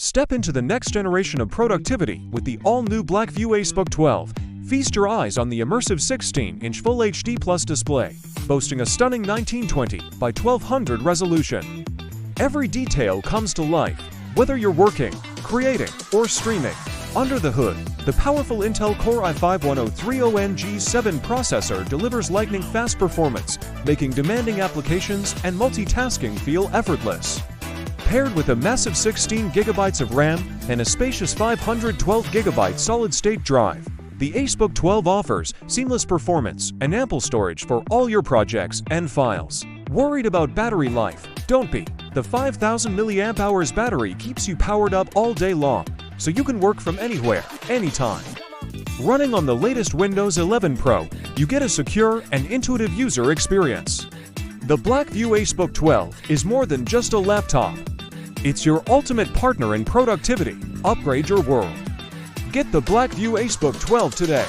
Step into the next generation of productivity with the all-new Blackview AceBook 12. Feast your eyes on the immersive 16-inch Full HD Plus display, boasting a stunning 1920 by 1200 resolution. Every detail comes to life, whether you're working, creating, or streaming. Under the hood, the powerful Intel Core i5-1030N-G7 processor delivers lightning-fast performance, making demanding applications and multitasking feel effortless. Paired with a massive 16GB of RAM and a spacious 512GB solid-state drive, the AceBook 12 offers seamless performance and ample storage for all your projects and files. Worried about battery life? Don't be. The 5000 mAh battery keeps you powered up all day long, so you can work from anywhere, anytime. Running on the latest Windows 11 Pro, you get a secure and intuitive user experience. The Blackview AceBook 12 is more than just a laptop. It's your ultimate partner in productivity. Upgrade your world. Get the Blackview AceBook 12 today.